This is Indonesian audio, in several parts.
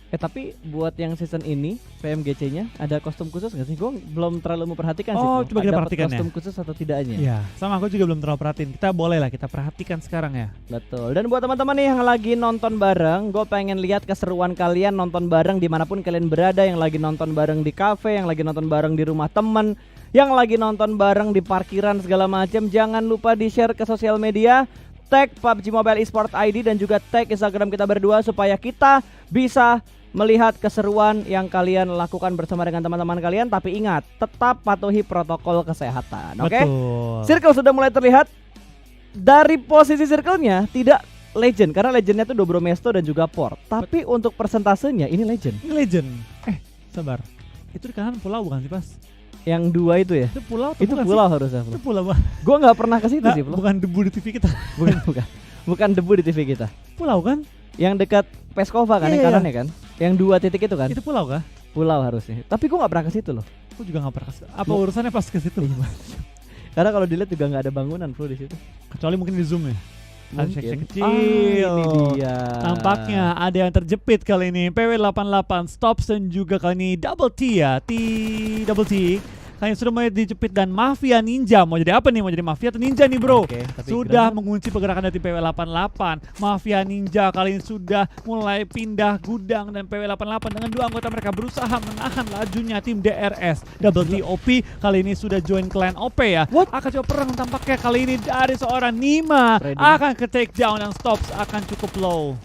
Tapi buat yang season ini PMGC-nya ada kostum khusus nggak sih? Gue belum terlalu memperhatikan sih. Oh, coba kita Dapat perhatikan kostum ya. khusus atau tidaknya? Iya, sama aku juga belum terlalu perhatiin. Kita boleh lah kita perhatikan sekarang ya. Betul. Dan buat teman-teman nih yang lagi nonton bareng, gue pengen lihat keseruan kalian nonton bareng dimanapun kalian berada. Yang lagi nonton bareng di cafe, yang lagi nonton bareng di rumah teman, yang lagi nonton bareng di parkiran segala macam. Jangan lupa di share ke sosial media, tag PUBG Mobile Esport ID dan juga tag Instagram kita berdua supaya kita bisa melihat keseruan yang kalian lakukan bersama dengan teman-teman kalian. Tapi ingat, tetap patuhi protokol kesehatan. Oke? Betul. Circle sudah mulai terlihat. Dari posisi circle-nya tidak legend, karena legendnya tuh Dobro Mesto dan juga Port. Tapi untuk persentasenya ini legend. Ini legend. Sabar. Itu di kanan pulau bukan sih, Pas? Yang dua itu ya? Itu pulau atau Itu bukan pulau sih? harusnya. Itu pulau, Pak. Gue nggak pernah ke situ sih, Pulau. Bukan debu di TV kita. Bukan debu di TV kita. Pulau kan? Yang dekat Peskova kan, yang Iya. kanannya kan? Yang 2 titik itu kan? Itu pulau kah? Pulau harusnya. Tapi gue nggak pernah ke situ loh. Aku juga nggak pernah. Apa urusannya pas ke situ? Karena kalau dilihat juga nggak ada bangunan bro di situ. Kecuali mungkin di zoom ya. Ada Mungkin. cek kecil. Ini dia. Tampaknya ada yang terjepit kali ini. PW88 Stops dan juga kali ini Double T ya. Double T. Kalian sudah mulai dijepit dan Mafia Ninja. Mau jadi apa nih? Mau jadi Mafia atau Ninja nih bro? Oke, tapi Sudah granat. mengunci pergerakan dari PW88. Mafia Ninja kali ini sudah mulai pindah gudang. Dan PW88 dengan 2 anggota mereka berusaha menahan lajunya tim DRS. Double T OP kali ini sudah join clan OP ya. What? Akan coba perang tampaknya kali ini dari seorang Nima. Ready. Akan ke take down dan Stops akan cukup low.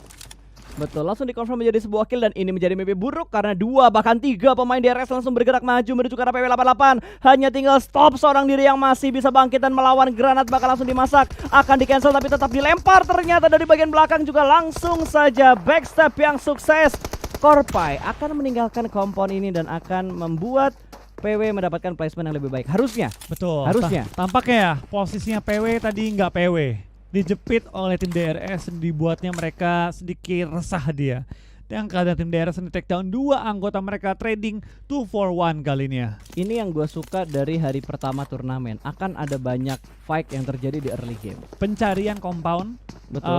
Betul, langsung dikonfirm menjadi sebuah kill dan ini menjadi mimpi buruk karena 2 bahkan 3 pemain DRS langsung bergerak maju menuju ke arah PW88. Hanya tinggal Stop seorang diri yang masih bisa bangkit dan melawan. Granat bakal langsung dimasak, akan di cancel tapi tetap dilempar ternyata dari bagian belakang juga langsung saja backstep yang sukses. Korpai akan meninggalkan kompon ini dan akan membuat PW mendapatkan placement yang lebih baik. Harusnya. Betul. Harusnya. Tampaknya ya posisinya PW tadi nggak PW. Dijepit oleh tim DRS, dibuatnya mereka sedikit resah dia. Dan keadaan tim DRS di take down 2 anggota mereka trading 2 for 1 kali ini ya. Ini yang gue suka dari hari pertama turnamen. Akan ada banyak fight yang terjadi di early game. Pencarian compound. Betul.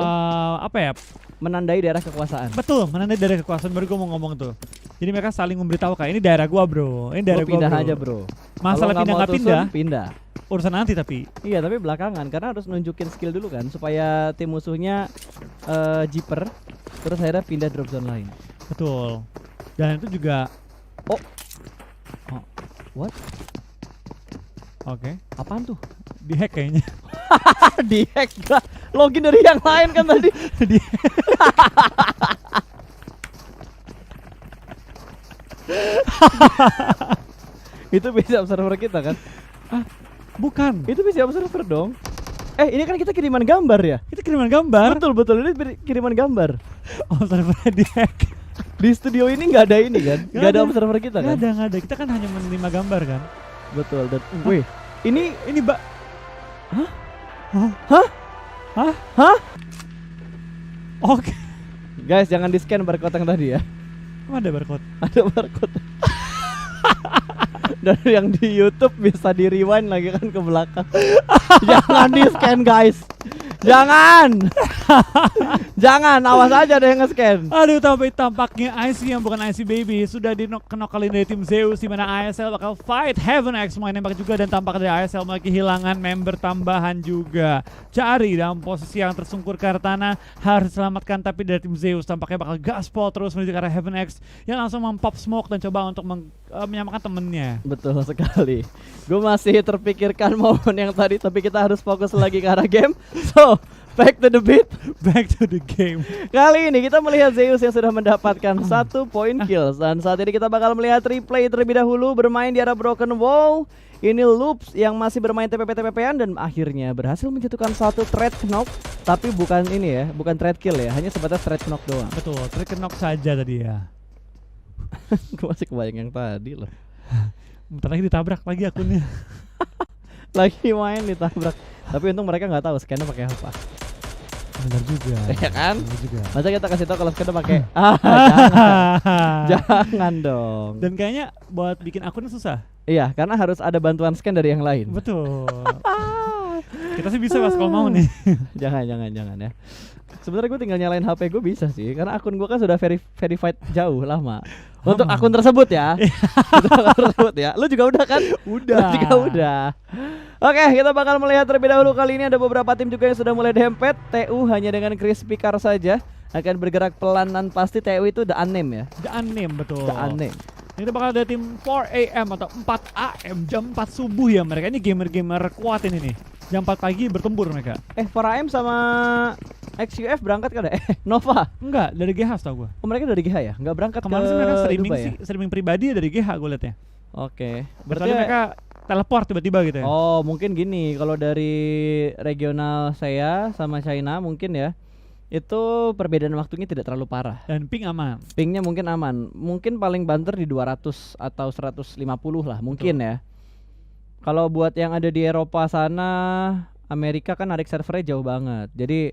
Apa ya? Menandai daerah kekuasaan. Betul, menandai daerah kekuasaan. Baru gue mau ngomong tuh. Jadi mereka saling memberitahu kayak ini daerah gua bro. Ini daerah Lo gua pindah bro. aja bro. Masalah Kalau pindah mau nggak tusun, pindah. pindah. Urusan nanti tapi. Iya tapi belakangan karena harus nunjukin skill dulu kan supaya tim musuhnya jiper. Terus akhirnya pindah drop zone lain. Betul. Dan itu juga. Oh. What? Oke. Apaan tuh? Dihack kayaknya. Di hack gak? Login dari yang lain kan tadi. Itu bisa server kita kan? Bukan. Itu bisa server dong. Ini kan kita kiriman gambar ya? Itu kiriman gambar. Betul ini kiriman gambar. Oh, servernya dihack. Di studio ini nggak ada ini kan? Nggak ada observer kita kan? Nggak ada. Kita kan hanya menerima gambar kan. Betul. Dan wih, ini Mbak. Hah? Oke. Guys, jangan di scan barcode yang tadi ya. Emang ada barcode? Ada barcode. Dan yang di YouTube bisa di rewind lagi kan ke belakang. Jangan di scan guys. Jangan. Jangan, awas aja ada yang nge-scan. Aduh, tapi tampaknya IC yang bukan IC Baby sudah di-knock kali dari tim Zeus, di mana ISL bakal fight Heaven X main nembak juga, dan tampak dari ISL malah kehilangan member tambahan juga. Cari dalam posisi yang tersungkur ke arah tanah, harus diselamatkan, tapi dari tim Zeus tampaknya bakal gaspol terus menuju ke arah Heaven X yang langsung mempop smoke dan coba untuk menyamakan temennya. Betul sekali. Gue masih terpikirkan momen yang tadi, tapi kita harus fokus lagi ke arah game. So, back to the beat. Back to the game. Kali ini kita melihat Zeus yang sudah mendapatkan 1 point kills. Dan saat ini kita bakal melihat replay terlebih dahulu bermain di arah Broken Wall. Ini Loops yang masih bermain TPP-TPP-an dan akhirnya berhasil menjatuhkan 1 trade knock. Tapi bukan ini ya, bukan trade kill ya, hanya sebatas trade knock doang. Betul, trade knock saja tadi ya. Gue masih kebayang yang tadi loh. Bentar lagi ditabrak lagi akunnya. Lagi main ditabrak. Tapi untung mereka nggak tahu scannya pakai apa. Benar juga. Ya kan? Benar juga. Masa kita kasih tahu kalau scannya pakai jangan. Jangan dong. Dan kayaknya buat bikin akunnya susah. Iya, karena harus ada bantuan scan dari yang lain. Betul. Kita sih bisa mas kalau mau nih. Jangan ya. Sebenarnya gue tinggal nyalain HP gue bisa sih, karena akun gue kan sudah verified jauh lama. Untuk akun tersebut ya. Untuk akun tersebut ya. Lu juga udah kan? Udah. Lu juga udah. Oke, kita bakal melihat terlebih dahulu. Kali ini ada beberapa tim juga yang sudah mulai dempet. TU hanya dengan crispy car saja akan bergerak pelan dan pasti. TU itu the unnamed ya. The unnamed, betul. The unnamed. Ini bakal ada tim 4 AM atau 4 AM jam 4 subuh ya mereka. Ini gamer-gamer kuat ini nih. Jam 4 pagi bertempur mereka. 4AM sama XUF berangkat kan ya? Nova. Enggak, dari GH tau gue. Oh, mereka dari GH ya? Enggak berangkat Kemarin ke sih mereka streaming Dubai sih, ya? streaming pribadi dari GH gue liatnya. Oke. Berarti mereka teleport tiba-tiba gitu ya. Oh, mungkin gini, kalau dari regional saya sama China mungkin ya, itu perbedaan waktunya tidak terlalu parah. Dan ping aman. Pingnya mungkin aman. Mungkin paling banter di 200 atau 150 lah mungkin ya. Kalau buat yang ada di Eropa sana, Amerika kan narik servernya jauh banget. Jadi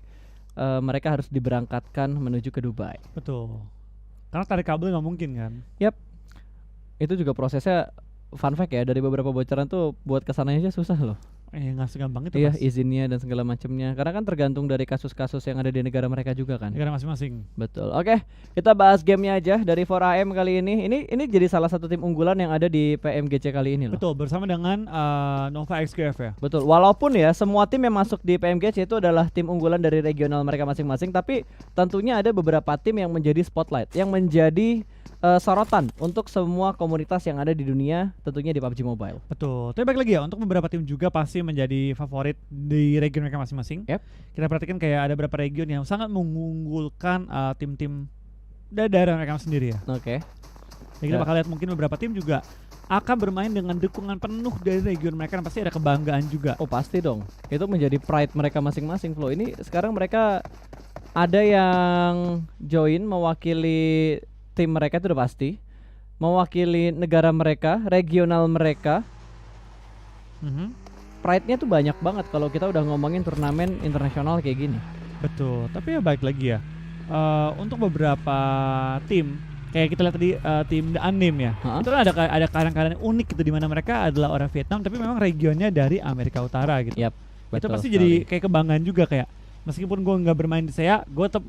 mereka harus diberangkatkan menuju ke Dubai. Betul. Karena tarik kabel nggak mungkin kan. Yap. Itu juga prosesnya fun fact ya, dari beberapa bocoran tuh buat kesananya aja susah loh. Nggak segampang itu. Iya, Mas. izinnya dan segala macamnya. Karena kan tergantung dari kasus-kasus yang ada di negara mereka juga kan. Negara masing-masing. Betul. Oke, kita bahas gamenya aja dari 4AM kali ini. Ini jadi salah satu tim unggulan yang ada di PMGC kali ini loh. Betul, bersama dengan Nova XQF ya. Betul. Walaupun ya semua tim yang masuk di PMGC itu adalah tim unggulan dari regional mereka masing-masing, tapi tentunya ada beberapa tim yang menjadi spotlight, yang menjadi sorotan untuk semua komunitas yang ada di dunia, tentunya di PUBG Mobile. Betul. Tapi balik lagi ya, untuk beberapa tim juga pasti menjadi favorit di region mereka masing-masing. Yep. Kita perhatikan kayak ada beberapa region yang sangat mengunggulkan tim-tim dari daerah mereka sendiri ya. Oke. Dan kita bakal lihat mungkin beberapa tim juga akan bermain dengan dukungan penuh dari region mereka dan pasti ada kebanggaan juga. Oh pasti dong. Itu menjadi pride mereka masing-masing, Flo. Ini sekarang mereka ada yang join mewakili tim mereka itu udah pasti, mewakili negara mereka, regional mereka. Pride-nya tuh banyak banget kalau kita udah ngomongin turnamen internasional kayak gini. Betul. Tapi ya balik lagi ya, untuk beberapa tim kayak kita lihat tadi tim The Unnamed ya, itu kan ada kadang-kadang unik gitu, di mana mereka adalah orang Vietnam tapi memang regionnya dari Amerika Utara gitu. Yap, itu pasti jadi kayak kebanggaan juga, kayak meskipun gue nggak bermain di saya, gue tetap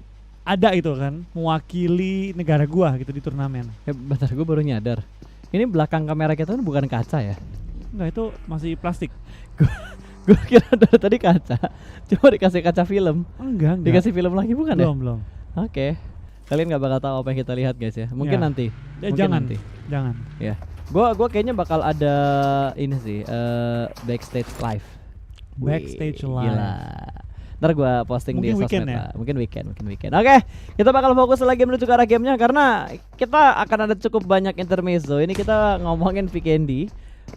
ada itu kan mewakili negara gua gitu di turnamen. Bentar, gue baru nyadar. Ini belakang kamera kita kan bukan kaca ya? Enggak, itu masih plastik. Gue kira dari tadi kaca. Coba dikasih kaca film. Enggak. Dikasih film lagi bukan ya? Belum. Oke. Kalian nggak bakal tahu apa yang kita lihat guys ya. Mungkin Ya. nanti. Mungkin Jangan. nanti. Jangan. Ya. Gua kayaknya bakal ada ini sih, backstage live. Backstage Wih, live. Gila. Ntar gue posting Mungkin di sosmed weekend ya? lah. Mungkin weekend. Oke, kita bakal fokus lagi menuju ke arah gamenya karena kita akan ada cukup banyak intermezzo. Ini kita ngomongin Vikendi.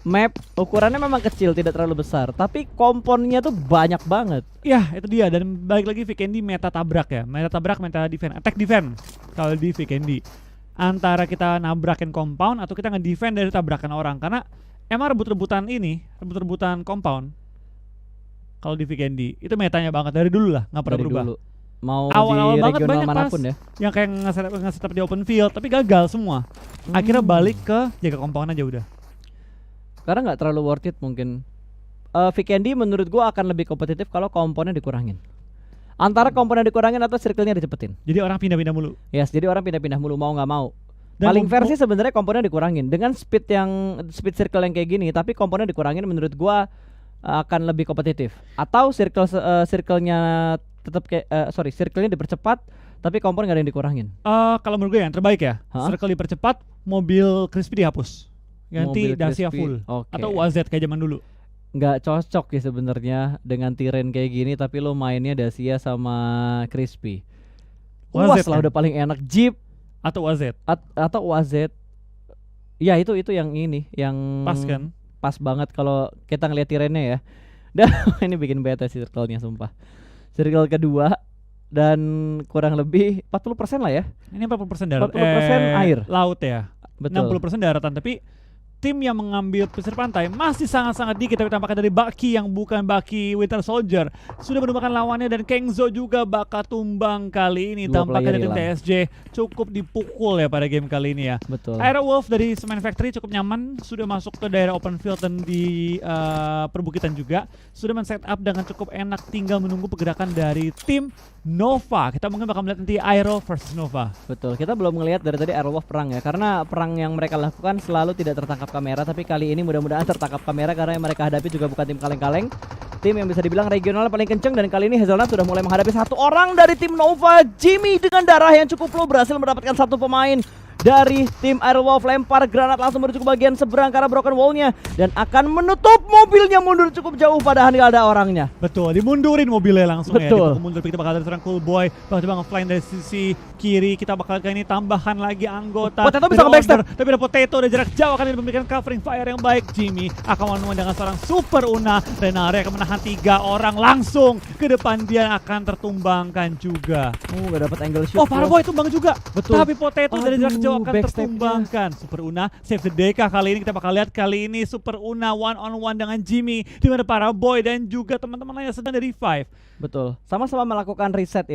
Map ukurannya memang kecil, tidak terlalu besar, tapi komponnya tuh banyak banget. Ya, itu dia. Dan balik lagi Vikendi meta tabrak ya. Meta tabrak, meta defense, attack defense. Kalau di Vikendi antara kita nabrakin compound atau kita nge-defend dari tabrakan orang. Karena emang rebut-rebutan compound kalau di Vikendi itu metanya banget dari dulu lah, nggak pernah Dari berubah. dulu. Mau Awal-awal di banget regional banyak manapun ya. yang kayak nge-setup di open field tapi gagal semua. Akhirnya balik ke jaga compound aja udah. Karena nggak terlalu worth it mungkin. Vikendi menurut gua akan lebih kompetitif kalau komponnya dikurangin. Antara komponen dikurangin atau circle-nya dicepetin. Jadi orang pindah-pindah mulu. Yes, jadi orang pindah-pindah mulu mau nggak mau. Dan Paling fair sih sebenarnya komponen dikurangin dengan speed circle yang kayak gini, tapi komponen dikurangin menurut gua akan lebih kompetitif. Atau circle-nya tetap kayak circle-nya dipercepat tapi komponen nggak ada yang dikurangin. Kalau menurut gue yang terbaik ya, Hah? circle dipercepat, mobil crispy dihapus. Ganti Mobil Dacia crispy, full. oke. Atau UAZ kayak zaman dulu. Nggak cocok ya sebenarnya dengan tiren kayak gini, tapi lo mainnya Dacia sama Crispy. UAZ Uas lah kan? udah paling enak. Jeep Atau UAZ. atau UAZ. Ya itu yang ini yang Pas kan? pas banget kalau kita ngeliat tirennya ya. Dan ini bikin bete sih circle-nya sumpah. Circle kedua dan kurang lebih 40% lah ya. Ini 40% darat. 40% air. Laut ya. Betul. 60% daratan, tapi tim yang mengambil pesisir pantai masih sangat-sangat dikit, tapi tampaknya dari Baki yang bukan Baki Winter Soldier sudah menemukan lawannya, dan Kengzo juga bakal tumbang kali ini. Dua Tampaknya dari tim player TSJ cukup dipukul ya pada game kali ini ya. Betul. Aerowolf dari Semen Factory cukup nyaman, sudah masuk ke daerah open field dan di perbukitan juga. Sudah men-set up dengan cukup enak, tinggal menunggu pergerakan dari tim Nova. Kita mungkin bakal melihat nanti Aero versus Nova. Betul, kita belum ngelihat dari tadi Aerowolf perang ya, karena perang yang mereka lakukan selalu tidak tertangkap kamera, tapi kali ini mudah-mudahan tertangkap kamera karena yang mereka hadapi juga bukan tim kaleng-kaleng, tim yang bisa dibilang regional paling kenceng, dan kali ini Hazelnut sudah mulai menghadapi satu orang dari tim Nova. Jimmy dengan darah yang cukup low berhasil mendapatkan satu pemain dari tim Aerowolf, lempar granat langsung menuju ke bagian seberang karena broken wall-nya dan akan menutup mobilnya mundur cukup jauh padahal nggak ada orangnya. Betul, dimundurin mobilnya langsung. Betul. Ya. Mundur, kita bakal serang Cool Boy, bakal coba nge-fly dari sisi kiri. Kita bakal kali ini tambahkan lagi anggota. Potato bisa nge-backstab. Tapi ada Potato dari jarak jauh akan memberikan covering fire yang baik. Jimmy akan menemukan dengan seorang super Una. Renare akan menahan 3 orang langsung ke depan, dia akan tertumbangkan juga. Nggak dapat angle shoot. Oh, Fireboy tumbang juga. Betul. Tapi Potato dari jarak jauh akan backstepnya. tertumbangkan. Super Una save the day kah kali ini? Kita bakal lihat kali ini Super Una one on one dengan Jimmy, di mana Fireboy dan juga teman-teman lainnya sedang dari revive. Betul, sama-sama melakukan reset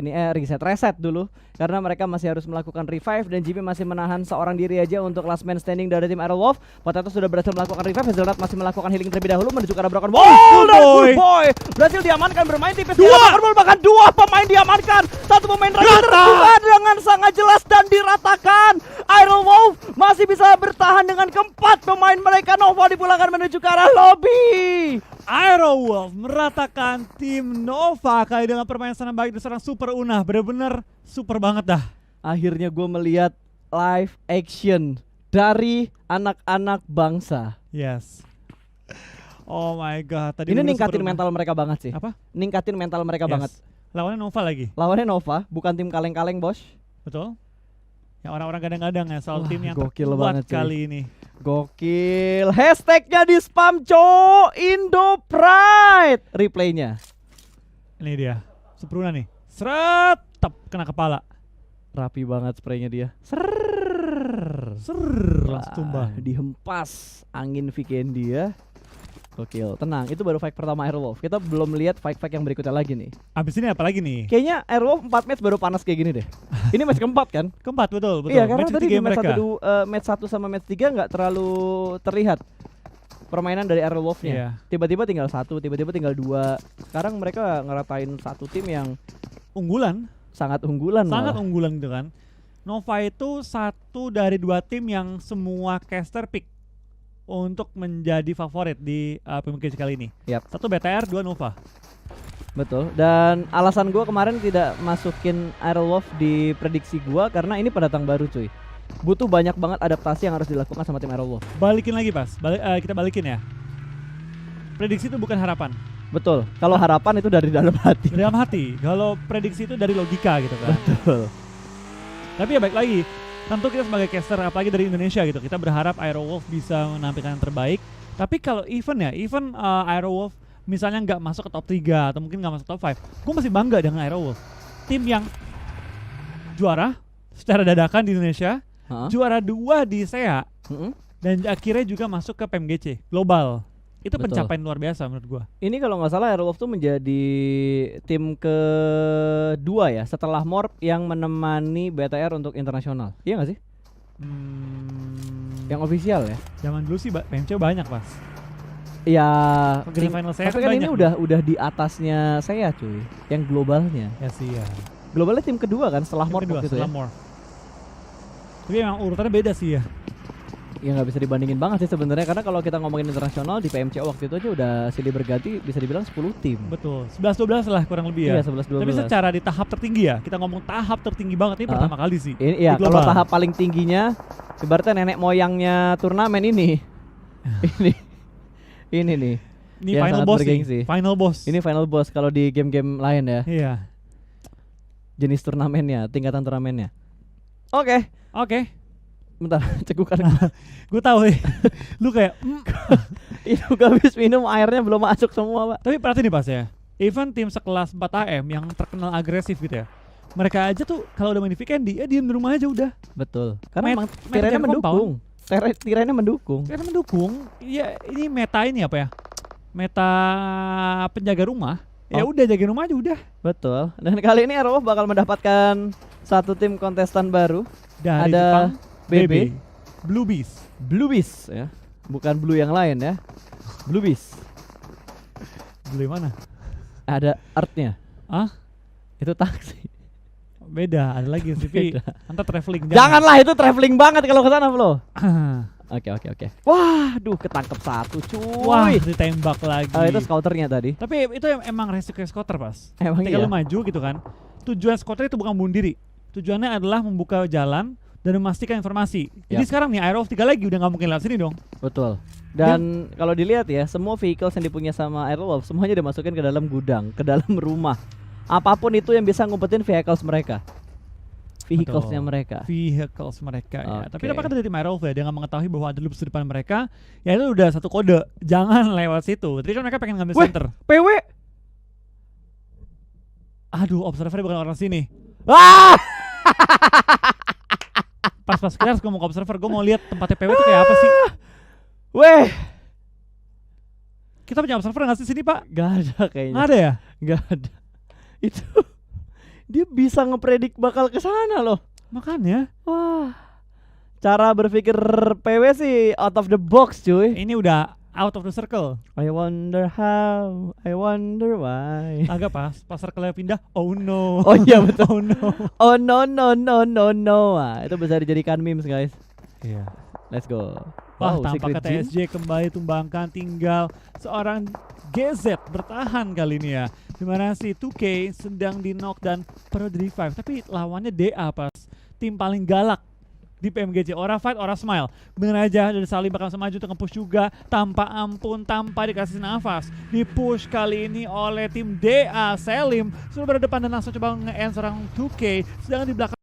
reset dulu karena mereka masih harus melakukan revive, dan Jimmy masih menahan seorang diri aja untuk last man standing dari tim Aerowolf. Potato sudah berhasil melakukan revive, Hazelnut masih melakukan healing terlebih dahulu menuju ke arah broken wall. Dan Cool Boy berhasil diamankan bermain tipis di arah broken wall, bahkan 2 pemain diamankan, 1 pemain lagi terbuka dengan sangat jelas dan diratakan. Aerowolf masih bisa bertahan dengan keempat pemain mereka. Nova dipulangkan menuju ke arah lobby. Aerowolf meratakan tim Nova kali dengan permainan sangat baik dari seorang Super Una. Bener-bener super banget dah. Akhirnya gue melihat live action dari anak-anak bangsa. Yes. Oh my god. Tadi Ini bener-bener ningkatin Super Una. mental mereka banget sih. Apa? Ningkatin mental mereka Yes. banget. Lawannya Nova lagi. Lawannya Nova, bukan tim kaleng-kaleng, bos. Betul. Yang orang-orang kadang-kadang ya soal Wah, tim yang gokil terkuat banget, cuy. kali ini. Gokil. Hashtagnya di spam, cowok. Indo Pride. Replaynya. Ini dia. Super Una nih. Seret. Tep. Kena kepala. Rapi banget spraynya dia. Langsung tumbang. Dihempas angin Vikendi ya. Gokil. Tenang, itu baru fight pertama Aerowolf. Kita belum lihat fight-fight yang berikutnya lagi nih. Abis ini apa lagi nih? Kayaknya Aerowolf 4 match baru panas kayak gini deh. Ini match keempat kan? Keempat, betul. Iya, karena Match tadi ketiga di match mereka. 1, match 1 sama match 3 nggak terlalu terlihat permainan dari Aerowolf-nya. Iya. Tiba-tiba tinggal 1, tiba-tiba tinggal 2. Sekarang mereka ngeratain satu tim yang Unggulan. sangat unggulan Sangat malah. unggulan gitu kan. Nova itu 1 dari 2 tim yang semua caster pick untuk menjadi favorit di PMGC kali ini. Yap. 1 BTR, 2 Nova. Betul. Dan alasan gua kemarin tidak masukin Aerowolf di prediksi gua karena ini pendatang baru cuy. Butuh banyak banget adaptasi yang harus dilakukan sama tim Aerowolf. Balikin lagi pas, kita balikin ya. Prediksi itu bukan harapan. Betul. Kalau harapan itu dari dalam hati. Dari dalam hati. Kalau prediksi itu dari logika gitu kan. Betul. Tapi ya baik lagi, tentu kita sebagai caster apalagi dari Indonesia gitu, kita berharap Aerowolf bisa menampilkan yang terbaik. Tapi kalau event Aerowolf misalnya nggak masuk ke top 3 atau mungkin nggak masuk top 5, gue masih bangga dengan Aerowolf. Tim yang juara secara dadakan di Indonesia, juara 2 di SEA, dan akhirnya juga masuk ke PMGC global. Itu Betul. pencapaian luar biasa menurut gua. Ini kalau nggak salah Aerowolf tuh menjadi tim kedua ya setelah Morp yang menemani BTR untuk internasional. Iya nggak sih? Yang official ya? Zaman dulu sih PMC banyak pas. Ya. Grand final saya Tapi kan ini banyak udah di atasnya saya cuy. Yang globalnya. Ya sih ya. Globalnya tim kedua kan setelah Morp Kedua, gitu setelah ya. Morph. Tapi emang urutannya beda sih ya. Ya nggak bisa dibandingin banget sih sebenarnya karena kalau kita ngomongin internasional di PMC waktu itu aja udah silih berganti bisa dibilang 10 tim. Betul. 11-12 lah kurang lebih ya. Iya 11-12. Tapi secara di tahap tertinggi ya, kita ngomong tahap tertinggi banget ini pertama kali sih. Ini ya di kalau global. tahap paling tingginya ibaratnya nenek moyangnya turnamen ini. ini nih. Ini yang final sangat boss bergengsi. nih. Final boss. Ini final boss kalau di game-game lain ya. Iya. Jenis turnamennya, tingkatan turnamennya. Oke. Bentar, cegukan gua. Gue tahu nih. Lu kayak Itu gak habis minum airnya belum masuk semua, Pak. tapi perhatiin nih pas ya. Even tim sekelas 4AM yang terkenal agresif gitu ya. Mereka aja tuh kalau udah main di Vikendi, ya diem di rumah aja udah. Betul. Karena emang Main tirainya game mendukung. Tirainya mendukung. Karena mendukung. Ya ini meta ini apa ya? Meta penjaga rumah. Ya udah jaga rumah aja udah. Betul. Dan kali ini Aerowolf bakal mendapatkan satu tim kontestan baru. Dari Ada Jepang, BB, Blue Beast. Blue Beast ya. Bukan blue yang lain ya. Blue Beast. Blue yang mana? Ada artnya. Ah? Itu taksi. Beda, ada lagi CV. Anta traveling. Janganlah, itu traveling banget kalau ke sana, Bro. Oke. Waduh, ketangkep satu, cuy. Wah, ditembak lagi. Itu scouternya tadi. Tapi itu emang resiko scouter, Pas. Emang Ketika iya. lu maju gitu kan. Tujuan scouter itu bukan bunuh diri. Tujuannya adalah membuka jalan dan memastikan informasi. Jadi Yap. sekarang nih Aerowolf 3 lagi udah nggak mungkin lewat sini dong. Betul. Dan kalau dilihat ya, semua vehicles yang dipunya sama Aerowolf semuanya dimasukin ke dalam gudang, ke dalam rumah. Apapun itu yang bisa ngumpetin vehicles mereka. Vehiclesnya Betul. mereka. Vehicles mereka ya. Oke. Tapi apakah dari tim Aerowolf ya, dia nggak mengetahui bahwa ada loops di depan mereka? Ya itu udah satu kode, jangan lewat situ. Tadi kan mereka pengen ngambil Weh. center. PW. Aduh, observer bukan orang sini. Ah! Pas kita harus ngomong ke observer, gue mau lihat tempatnya PW itu kayak apa sih? Weh, Kita punya observer nggak sih sini Pak? gak ada kayaknya. Nggak ada ya? Gak ada. Itu dia bisa ngepredik bakal ke sana loh. Makanya Wah. Cara berpikir PW sih out of the box, cuy. ini udah out of the circle. I wonder how, I wonder why. Agak pas circle-nya pindah. Oh no. Oh iya betul. Oh no. Oh no no no no no. Wah, itu bisa dijadikan memes, guys. Iya. Let's go. Wah, Wow, tampaknya Secret Gym. TSJ kembali tumbangkan, tinggal seorang GZ bertahan kali ini ya. Dimana si 2K sedang di knock dan perlu di revive. Tapi lawannya DA Pas. Tim paling galak di PMGC. Ora fight, ora smile. Bener aja dari Salim bakal maju untuk nge-push juga. Tanpa ampun, tanpa dikasih nafas. Di-push kali ini oleh tim DA. Salim sudah berdepan dan langsung coba nge-end seorang 2K. Sedangkan di belakang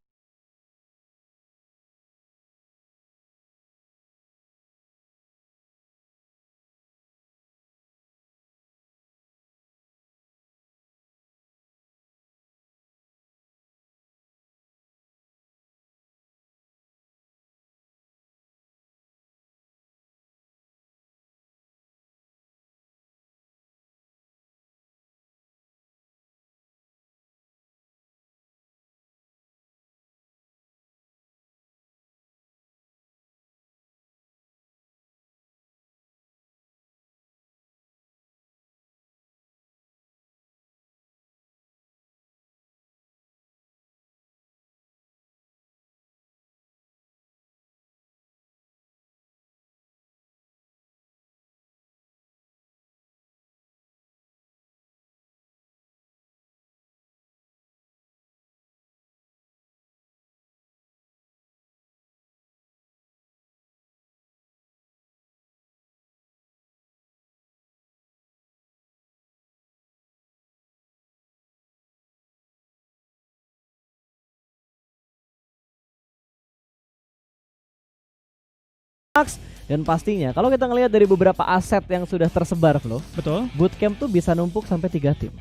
Dan pastinya kalau kita ngelihat dari beberapa aset yang sudah tersebar, Flo, betul. bootcamp tuh bisa numpuk sampai 3 tim.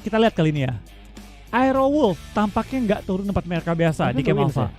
Kita lihat kali ini ya. Aerowolf tampaknya nggak turun tempat mereka biasa Tapi di Camp Ruins Alpha. ya?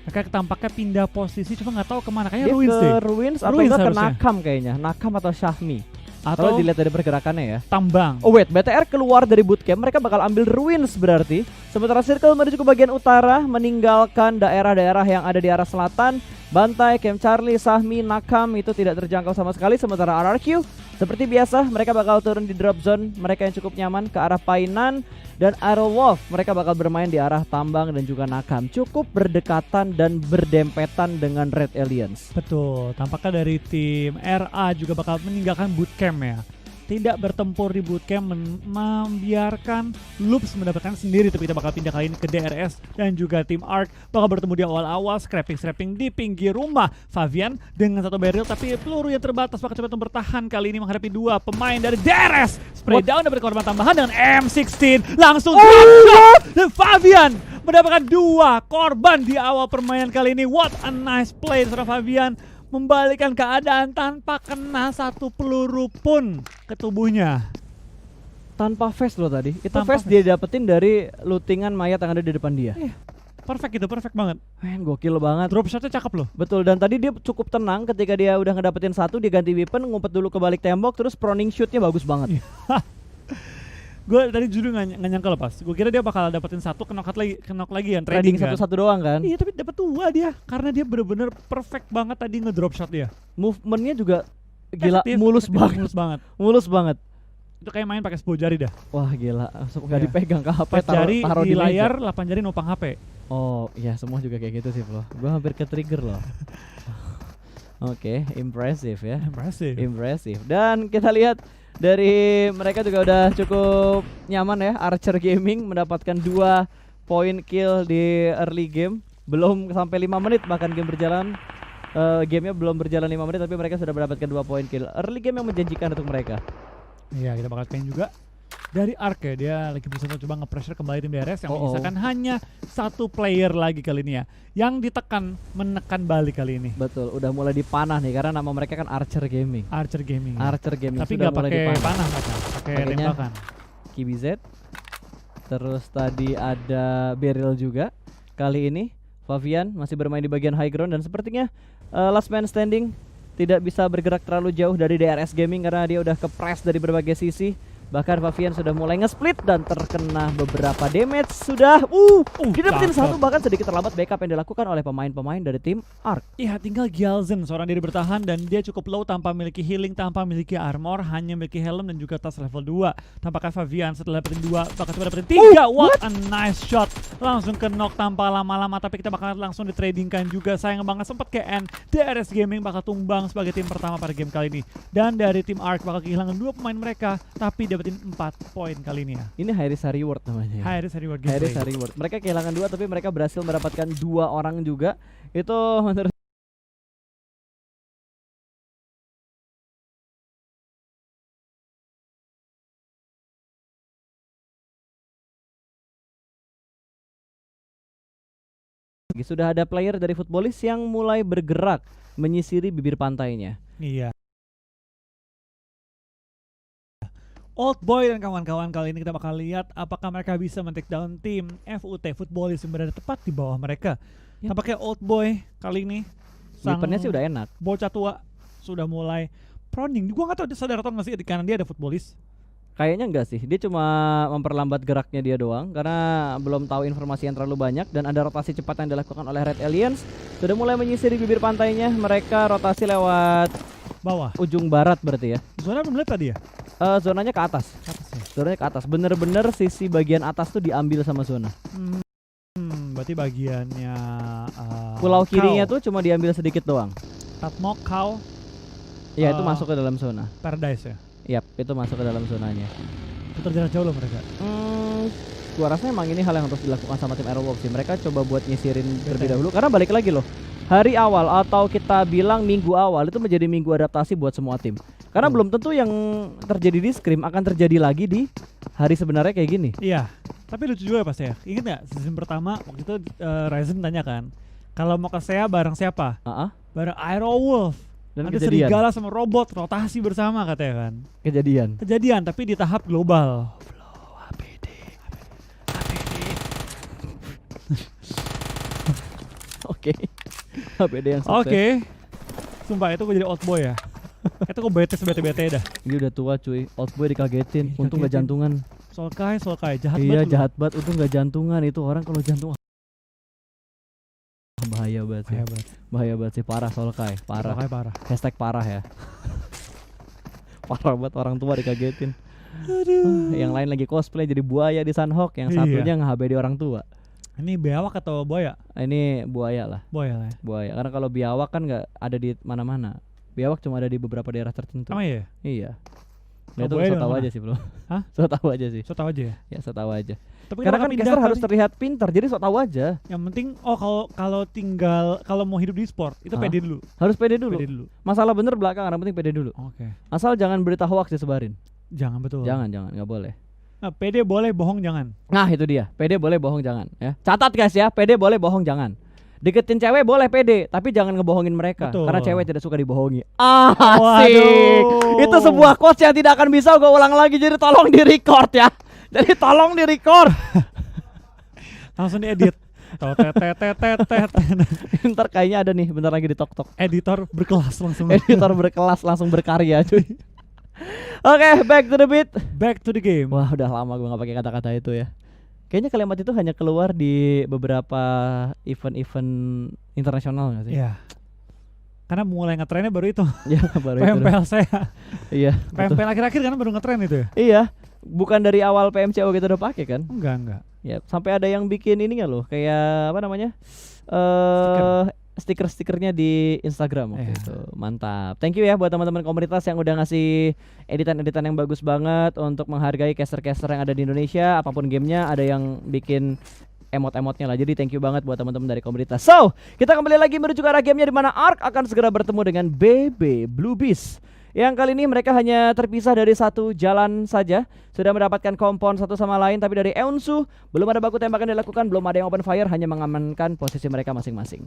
Mereka tampaknya pindah posisi, cuma nggak tahu kemana. Kayaknya Dia Ruins ke deh. Ruins atau Ruins enggak ke harusnya. Nakam kayaknya. Nakam atau Shahmi. Atau Kalau dilihat dari pergerakannya ya. Tambang. Oh wait, BTR keluar dari bootcamp, mereka bakal ambil Ruins berarti. Sementara Circle menuju ke bagian utara, meninggalkan daerah-daerah yang ada di arah selatan. Bantai, Camp Charlie, Sahmi, Nakam itu tidak terjangkau sama sekali. Sementara RRQ seperti biasa mereka bakal turun di drop zone mereka yang cukup nyaman ke arah Painan. Dan Aerowolf mereka bakal bermain di arah Tambang dan juga Nakam. Cukup berdekatan dan berdempetan dengan Red Aliens. Betul, tampaknya dari tim RA juga bakal meninggalkan bootcamp ya. Tidak bertempur di bootcamp, membiarkan Loops mendapatkan sendiri. Tapi kita bakal pindah kali ini ke DRS dan juga tim ARC bakal bertemu di awal-awal. Scrapping di pinggir rumah Favian dengan satu barrel, tapi peluru yang terbatas bakal coba untuk bertahan kali ini menghadapi dua pemain dari DRS. Spray down dapat korban tambahan dengan M16 langsung drop shot. Dan Favian mendapatkan 2 korban di awal permainan kali ini. What a nice play seorang Favian, membalikan keadaan tanpa kena satu peluru pun ke tubuhnya. Tanpa vest loh tadi. Itu Tanpa vest dia dapetin dari lootingan mayat yang ada di depan dia. Iya. Perfect gitu, perfect banget. Men, gokil banget. Drop shotnya cakep loh. Betul, dan tadi dia cukup tenang ketika dia udah ngedapetin satu, dia ganti weapon, ngumpet dulu ke balik tembok, terus proning shootnya bagus banget. Gue tadi jujur nggak nyangka lepas. Gue kira dia bakal dapetin satu, knock lagi kan, Trading kan. satu-satu doang kan. Iya, tapi dapet 2 dia, karena dia bener-bener perfect banget tadi ngedrop shot dia. Movementnya juga gila, Efektif, mulus banget. mulus banget. Mulus banget. Itu kayak main pakai 10 jari dah. Wah gila, langsung nggak Iya. dipegang ke HP, 4 jari taruh di meja. layar, 8 jari nopang HP. Oh iya, semua juga kayak gitu sih Flo. Gua hampir ke trigger loh. Oke, impressive ya. Impressive. Dan kita lihat dari mereka juga udah cukup nyaman ya. Archer Gaming mendapatkan 2 poin kill di early game. Belum sampai 5 menit bahkan game berjalan. Gamenya belum berjalan 5 menit tapi mereka sudah mendapatkan 2 poin kill. Early game yang menjanjikan untuk mereka. Iya, kita bakal kain juga dari Ark ya. Dia lagi berusaha coba nge-pressure kembali tim DRS yang menyisakan hanya 1 player lagi kali ini ya. Yang menekan balik kali ini. Betul, udah mulai dipanah nih karena nama mereka kan Archer Gaming. Archer Gaming. Archer Gaming Tapi sudah nggak mulai pakai dipanah. panah mereka, pakai Pakainya tembakan. KBZ. Terus tadi ada Beryl juga. Kali ini Favian masih bermain di bagian high ground dan sepertinya last man standing tidak bisa bergerak terlalu jauh dari DRS Gaming karena dia udah ke-press dari berbagai sisi. Bahkan Favian sudah mulai nge-split dan terkena beberapa damage sudah. Didapetin cakep. 1 bahkan sedikit terlambat backup yang dilakukan oleh pemain-pemain dari tim Ark. Iya, tinggal Gyalzen seorang diri bertahan dan dia cukup low tanpa memiliki healing, tanpa memiliki armor, hanya memiliki helm dan juga tas level 2. Tampaknya Favian setelah dapetin 2 bakal coba dapetin 3. What a nice shot. Langsung ke knock tanpa lama-lama, tapi kita bakal langsung ditradingkan juga. Sayang banget sempat ke end. DRS Gaming bakal tumbang sebagai tim pertama pada game kali ini. Dan dari tim Ark bakal kehilangan 2 pemain mereka, tapi dapetin 4 poin kali ini ya. Ini high risk high reward namanya. High risk reward High risk gameplay. high reward. Mereka kehilangan 2 tapi mereka berhasil mendapatkan 2 orang juga. Itu menurut sudah ada player dari Footballis yang mulai bergerak menyisiri bibir pantainya. Iya. Old Boy dan kawan-kawan kali ini kita bakal lihat apakah mereka bisa men-take down tim FUT Footballis yang berada tepat di bawah mereka. Yap. Tampaknya Old Boy kali ini sang Weaponnya sih udah enak. bocah tua sudah mulai proning. Gua nggak tahu dia sadar atau nggak sih di kanan dia ada Footballis. Kayaknya enggak sih. Dia cuma memperlambat geraknya dia doang karena belum tahu informasi yang terlalu banyak dan ada rotasi cepat yang dilakukan oleh Red Aliens. Sudah mulai menyisiri bibir pantainya. Mereka rotasi lewat Bawah. ujung barat berarti ya. Zona belum lihat tadi ya? Zonanya ke atas. Atas ya? Zonanya ke atas. Bener-bener sisi bagian atas tuh diambil sama zona. Berarti bagiannya Pulau kirinya Kau. tuh cuma diambil sedikit doang. Tatmok, Kau, Ya itu masuk ke dalam zona. Paradise ya. Yap, itu masuk ke dalam zonanya. Itu jarak jauh loh mereka. Gua rasa emang ini hal yang harus dilakukan sama tim Aeroworks sih. Mereka coba buat nyisirin terlebih dahulu karena balik lagi loh. Hari awal atau kita bilang minggu awal itu menjadi minggu adaptasi buat semua tim. Karena belum tentu yang terjadi di Scrim akan terjadi lagi di hari sebenarnya kayak gini. Iya, tapi lucu juga pasti ya. Ingat nggak season pertama waktu itu Ryzen tanya kan, kalau mau ke SEA bareng siapa? Bareng Aerowolf. Dan Ada kejadian. serigala sama robot rotasi bersama katanya kan. Kejadian. Kejadian tapi di tahap global. Oke. HPD yang sukses. Oke. Sumpah itu gue jadi old boy ya. Itu gue bete dah. Ini udah tua cuy. Old boy dikagetin. Untung gak Dikagetin. jantungan. Solkai jahat Iya banget lu. jahat banget. Untung gak jantungan. Itu orang kalau jantung bahaya banget sih. Bahaya banget. Bahaya banget sih. Parah Solkai. Parah. Solkai parah. Hashtag parah ya. Parah banget orang tua dikagetin. Yang lain lagi cosplay jadi buaya di Sunhawk. Yang Iya. satunya nge-HBD orang tua. Ini biawak atau buaya? Ini buaya lah. Buaya lah ya. Buaya. Karena kalau biawak kan nggak ada di mana-mana. Biawak cuma ada di beberapa daerah tertentu. Emang iya? Iya. Kalau Nah, itu buaya so di tahu mana? aja sih bro. Hah? So tahu aja sih. So tau aja ya. Ya so tahu aja. Tapi Karena kan pindah caster harus kali. terlihat pintar. Jadi so tahu aja. Yang penting kalau mau hidup di sport itu Hah? pede dulu. Harus pede dulu. Pede dulu. Masalah bener belakangan. Yang penting pede dulu. Oke. Asal jangan berita hoax disebarin. Jangan betul. Jangan nggak boleh. Nah, pede boleh, bohong jangan. Nah itu dia. Pede boleh bohong jangan. Ya. Catat guys ya. Pede boleh bohong jangan. Deketin cewek boleh pede, tapi jangan ngebohongin mereka. Betul. Karena cewek tidak suka dibohongi. Asik. Waduh. Itu sebuah quotes yang tidak akan bisa gue ulang lagi. Jadi tolong di record ya. Jadi tolong di record. Langsung diedit. Totetetetetet. Ntar kayaknya ada nih bentar lagi di tok-tok. Editor berkelas langsung. Editor berkelas langsung berkarya cuy. Oke, back to the beat. Back to the game. Wah, udah lama gue gak pakai kata-kata itu ya. Kayaknya kalimat itu hanya keluar di beberapa event-event internasional gak sih? Iya. Karena mulai ngetrennya baru itu. Ya, baru itu. PMPL saya. Iya. betul. PMPL akhir-akhir kan baru ngetren itu ya? Iya. Bukan dari awal PMCO kita udah pakai kan? Enggak. Ya, sampai ada yang bikin ini nggak loh, kayak apa namanya? Stiker-stikernya di Instagram waktu Iya. itu. Mantap. Thank you ya buat teman-teman komunitas yang udah ngasih editan-editan yang bagus banget untuk menghargai caster-caster yang ada di Indonesia, apapun gamenya, ada yang bikin emot-emotnya lah. Jadi thank you banget buat teman-teman dari komunitas. So, kita kembali lagi menuju ke arah gamenya di mana Ark akan segera bertemu dengan BB Blue Beast. Yang kali ini mereka hanya terpisah dari satu jalan saja. Sudah mendapatkan kompon satu sama lain, tapi dari Eunsu belum ada baku tembakan dilakukan, belum ada yang open fire, hanya mengamankan posisi mereka masing-masing.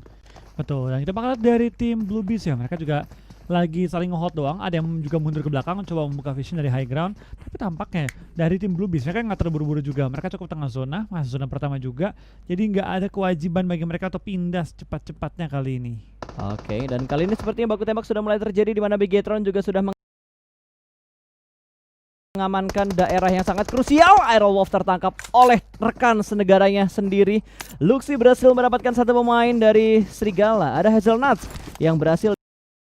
Betul. Dan kita bakal lihat dari tim Blue Beast ya, mereka juga lagi saling nge-hold doang. Ada yang juga mundur ke belakang coba membuka vision dari high ground. Tapi tampaknya dari tim Blue Beast mereka nggak terburu-buru juga. Mereka cukup tengah zona, masuk zona pertama juga. Jadi nggak ada kewajiban bagi mereka untuk pindah secepat-cepatnya kali ini. Oke, dan kali ini sepertinya baku tembak sudah mulai terjadi di mana Bigetron juga sudah mengamankan daerah yang sangat krusial. Aerowolf tertangkap oleh rekan senegaranya sendiri. Luxi berhasil mendapatkan satu pemain dari Serigala. Ada Hazelnuts yang berhasil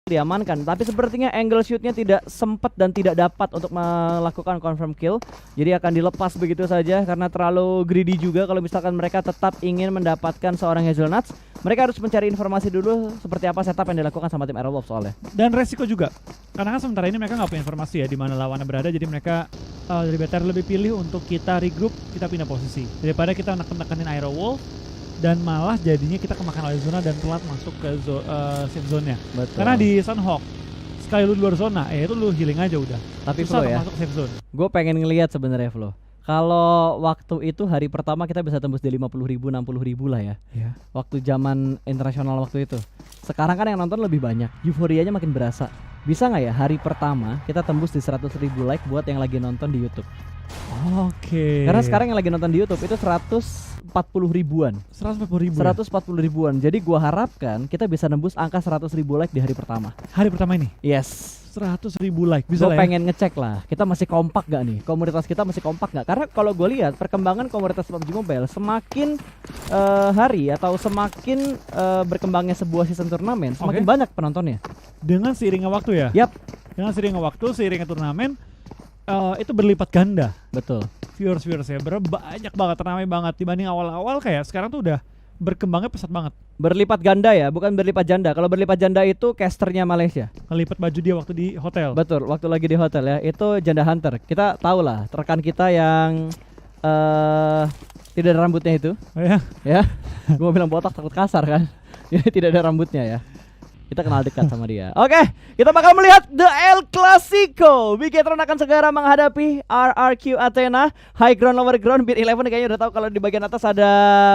diamankan, tapi sepertinya angle shootnya tidak sempat dan tidak dapat untuk melakukan confirm kill. Jadi akan dilepas begitu saja karena terlalu greedy juga. Kalau misalkan mereka tetap ingin mendapatkan seorang Hazelnuts, mereka harus mencari informasi dulu seperti apa setup yang dilakukan sama tim Aerowolf soalnya. Dan resiko juga, karena kan sementara ini mereka nggak punya informasi ya di mana lawannya berada. Jadi mereka dari BTR lebih pilih untuk kita regroup, kita pindah posisi daripada kita neken-nekenin Aerowolf dan malah jadinya kita kemakan oleh zona dan telat masuk ke safe zone-nya. Betul. Karena di Sunhawk sekali lu di luar zona, itu lu healing aja udah. Tapi susah Flo ya, masuk safe zone. gue pengen ngelihat sebenarnya Flo. Kalau waktu itu hari pertama kita bisa tembus di 50.000, 60.000 lah ya. Iya. Waktu zaman internasional waktu itu. Sekarang kan yang nonton lebih banyak, euforianya makin berasa. Bisa nggak ya hari pertama kita tembus di 100.000 like buat yang lagi nonton di YouTube? Oke. Karena sekarang yang lagi nonton di YouTube itu 140 ribuan. 140.000. 140 ribuan. Jadi gua harapkan kita bisa nembus angka 100.000 like di hari pertama. Hari pertama ini Yes. 100.000 like bisa Gue lah ya. pengen ngecek lah, kita masih kompak gak nih? Komunitas kita masih kompak gak? Karena kalau gue lihat perkembangan komunitas PUBG Mobile semakin hari atau semakin berkembangnya sebuah season turnamen, semakin Oke. banyak penontonnya. Dengan seiringnya waktu ya. Yap, Dengan seiringnya waktu, seiringnya turnamen itu berlipat ganda. betul. Viewers ya banyak banget, ramai banget dibanding awal-awal. Kayak sekarang tuh udah berkembangnya pesat banget. Berlipat ganda ya, bukan berlipat janda. Kalau berlipat janda itu casternya Malaysia. Ngelipat baju dia waktu di hotel. Betul, waktu lagi di hotel ya, itu janda hunter. Kita tahu lah, rekan kita yang tidak ada rambutnya itu, Ya. ya. Gue bilang botak takut kasar kan. Jadi tidak ada rambutnya ya. Kita kenal dekat sama dia. Oke, kita bakal melihat The El Clasico. Bigetron akan segera menghadapi RRQ Athena. High ground, lower ground, Beat 11 kayaknya udah tahu kalau di bagian atas ada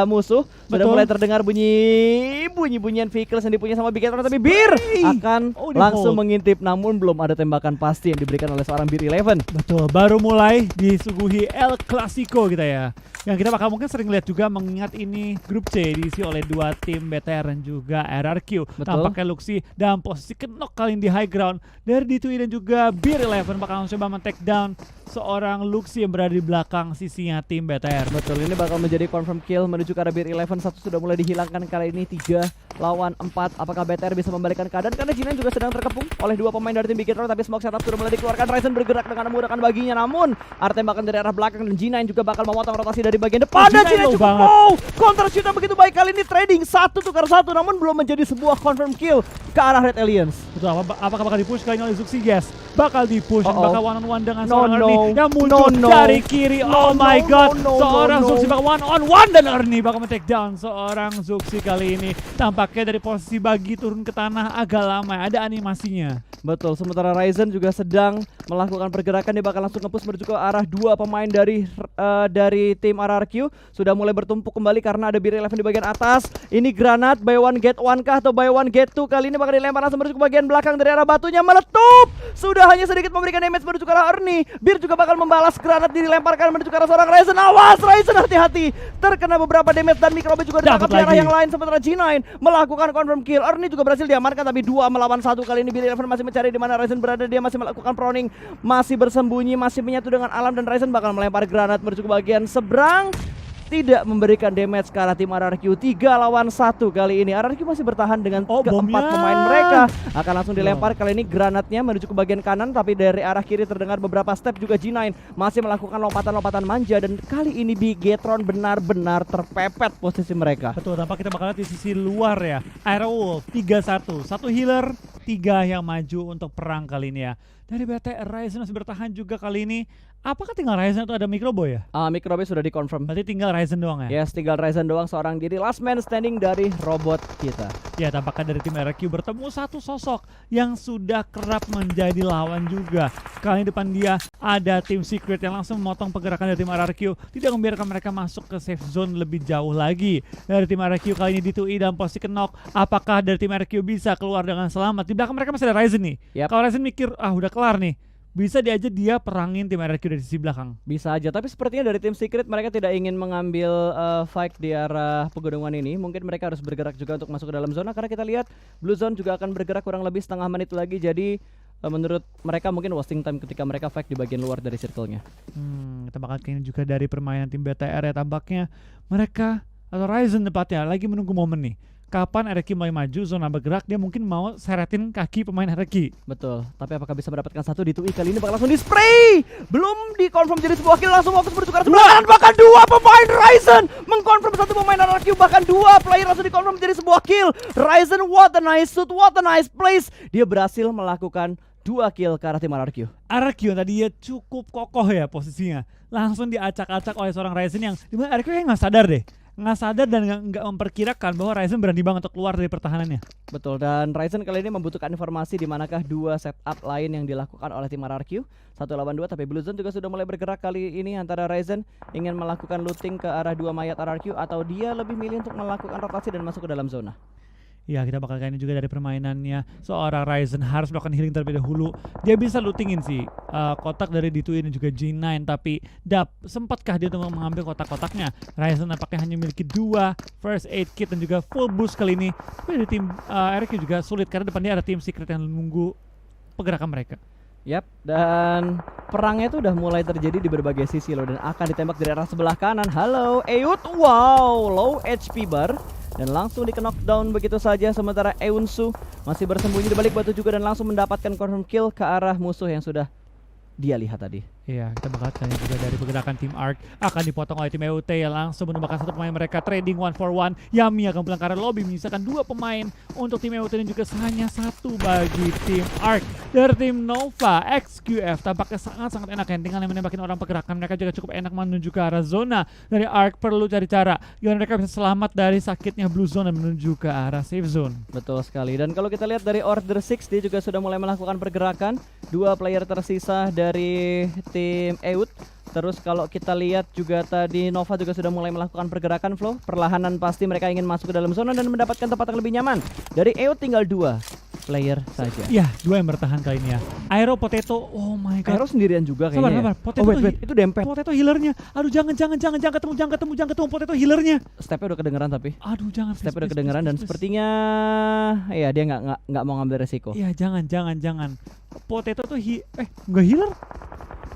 musuh. Sudah Betul. mulai terdengar bunyi-bunyian vehicles yang dipunya sama Bigetron, tapi Bir akan Oh, langsung di-hold. mengintip, namun belum ada tembakan pasti yang diberikan oleh seorang Beat 11. Betul, baru mulai disuguhi El Clasico kita ya. Yang kita bakal mungkin sering lihat juga mengingat ini grup C diisi oleh dua tim BTR dan juga RRQ. Betul. Tampaknya Luxi dalam posisi kenok kali ini di high ground. Dari D2 dan juga Beer 11 bakal mencoba men-take down seorang Luxi yang berada di belakang sisinya tim BTR. Betul, ini bakal menjadi confirm kill menuju ke arah Beer 11. Satu sudah mulai dihilangkan kali ini, 3 lawan 4. Apakah BTR bisa membalikan keadaan? Karena Jinan juga sedang terkepung oleh dua pemain dari tim Bigetron, tapi smoke setup sudah mulai dikeluarkan. Ryzen bergerak dengan memudahkan baginya, namun ada tembakan dari arah belakang dan Jinan juga bakal memotong rotasi dari bagian depan. Dan Jinan Jinan low cukup banget. low. Counter shoot yang begitu baik kali ini, trading 1 tukar 1, namun belum menjadi sebuah confirm kill ke arah Red Aliens. Betul, apakah bakal dipush kali ini oleh Zuxi? Yes, bakal dipush dan Uh-oh. bakal one on one dengan No, seorang no. Ernie yang muncul No, no. dari kiri. No, Oh my no, god, no, no, seorang no, no. Zuxi bakal one on one dan Ernie bakal men-take down seorang Zuxi kali ini. Tampaknya dari posisi bagi turun ke tanah agak lama, ada animasinya. Betul, sementara Ryzen juga sedang melakukan pergerakan. Dia bakal langsung nge-push menuju ke arah dua pemain dari tim RRQ. Sudah mulai bertumpuk kembali karena ada Beer 11 di bagian atas. Ini granat, buy one get one kah atau buy one get two kah kali ini bakal dilempar langsung menuju ke bagian belakang dari arah batunya, meletup. Sudah hanya sedikit memberikan damage menuju ke arah Ernie. Bir juga bakal membalas granat dilemparkan menuju ke arah seorang Ryzen. Awas Ryzen, hati-hati. Terkena beberapa damage dan Microbit juga ditangkap di arah yang lain. Sementara G9 melakukan confirm kill. Ernie juga berhasil diamankan tapi 2 melawan 1 kali ini. Bir Eleven masih mencari di mana Ryzen berada. Dia masih melakukan proning, masih bersembunyi, masih menyatu dengan alam, dan Ryzen bakal melempar granat menuju ke bagian seberang. Tidak memberikan damage ke arah tim RRQ. 3 lawan 1 kali ini. RRQ masih bertahan dengan keempat pemain mereka. Akan langsung dilempar kali ini granatnya menuju ke bagian kanan, tapi dari arah kiri terdengar beberapa step juga. G9 masih melakukan lompatan-lompatan manja, dan kali ini Bigetron benar-benar terpepet posisi mereka. Betul, tampak kita bakal lihat di sisi luar ya. Aerowolf 3-1, 1 healer, 3 yang maju untuk perang kali ini ya. Dari BT Ryzen masih bertahan juga kali ini. Apakah tinggal Ryzen atau ada Microboy ya? Microboy sudah dikonfirm. Berarti tinggal Ryzen doang ya? Yes, tinggal Ryzen doang seorang diri. Last man standing dari robot kita. Ya, tampaknya dari tim RRQ bertemu satu sosok yang sudah kerap menjadi lawan juga. Kali ini depan dia ada tim Secret yang langsung memotong pergerakan dari tim RRQ. Tidak membiarkan mereka masuk ke safe zone lebih jauh lagi. Dari tim RRQ kali ini D2E dalam posisi knock. Apakah dari tim RRQ bisa keluar dengan selamat? Di belakang mereka masih ada Ryzen nih. Kalau Ryzen mikir, udah kelar nih, bisa dia aja dia perangin tim RRQ dari sisi belakang. Bisa aja, tapi sepertinya dari tim Secret mereka tidak ingin mengambil fight di arah pegunungan ini. Mungkin mereka harus bergerak juga untuk masuk ke dalam zona, karena kita lihat Blue Zone juga akan bergerak kurang lebih setengah menit lagi. Jadi menurut mereka mungkin wasting time ketika mereka fight di bagian luar dari circle-nya. Kita bakal kayaknya juga dari permainan tim BTR ya, tampaknya mereka atau Ryzen tepatnya lagi menunggu momen nih. Kapan RRQ mulai maju, zona bergerak, dia mungkin mau seretin kaki pemain RRQ. Betul, tapi apakah bisa mendapatkan satu di Tui kali ini bakal langsung di spray. Belum dikonfirm jadi sebuah kill, langsung fokus menuju ke arah sebelah kanan. Bahkan 2 pemain Ryzen mengkonfirm satu pemain RRQ, bahkan 2 player langsung dikonfirm menjadi sebuah kill. Ryzen, what a nice shoot, what a nice place. Dia berhasil melakukan 2 kill ke arah tim RRQ. RRQ yang tadi ya cukup kokoh ya posisinya, langsung diacak-acak oleh seorang Ryzen yang dimana RRQ yang nggak sadar deh. Nggak sadar dan nggak memperkirakan bahwa Ryzen berani banget untuk keluar dari pertahanannya. Betul, dan Ryzen kali ini membutuhkan informasi di manakah 2 setup lain yang dilakukan oleh tim RRQ. 1 lawan 2, tapi Blue Zone juga sudah mulai bergerak kali ini antara Ryzen ingin melakukan looting ke arah 2 mayat RRQ atau dia lebih milih untuk melakukan rotasi dan masuk ke dalam zona. Ya, kita bakal kayak ini juga dari permainannya. Seorang Ryzen harus melakukan healing terlebih dahulu. Dia bisa lootingin sih kotak dari D2E dan juga G9, tapi sempatkah dia untuk mengambil kotak-kotaknya? Ryzen nampaknya hanya memiliki 2 first aid kit dan juga full boost kali ini. Tapi dari tim RRQ juga sulit karena depan dia ada tim Secret yang menunggu pergerakan mereka. Yap, dan perangnya itu udah mulai terjadi di berbagai sisi loh, dan akan ditembak dari arah sebelah kanan. Halo, Eut, wow, low HP bar. Dan langsung di knockdown begitu saja, sementara Eunsu masih bersembunyi di balik batu juga dan langsung mendapatkan confirm kill ke arah musuh yang sudah dia lihat tadi. Iya, kita bakal tanya juga dari pergerakan tim ARC akan dipotong oleh tim EUT yang langsung menembakkan satu pemain mereka, trading 1-for-1. Yami akan pulang ke arah lobby menyisakan 2 pemain untuk tim EUT dan juga hanya 1 bagi tim ARC. Dari tim Nova, XQF tampaknya sangat-sangat enak ya, tinggal menembakin orang. Pergerakan mereka juga cukup enak menuju ke arah zona. Dari ARC perlu cari cara gimana mereka bisa selamat dari sakitnya Blue Zone dan menuju ke arah safe zone. Betul sekali, dan kalau kita lihat dari Order 6, dia juga sudah mulai melakukan pergerakan. 2 player tersisa dari tim EUT. Terus kalau kita lihat juga tadi Nova juga sudah mulai melakukan pergerakan flow. Perlahanan pasti mereka ingin masuk ke dalam zona dan mendapatkan tempat yang lebih nyaman. Dari EUT tinggal 2 player saja. Iya, 2 yang bertahan kali ini ya. Aero Potato, oh my god. Aero sendirian juga kayaknya. Sabar. Potato wait, itu dempet. Potato healernya. Aduh, jangan ketemu Potato healernya. Stepnya udah kedengeran tapi. Aduh, jangan. Stepnya udah kedengeran dan sepertinya ya dia nggak mau ngambil resiko. Iya, jangan. Potato tuh nggak healer.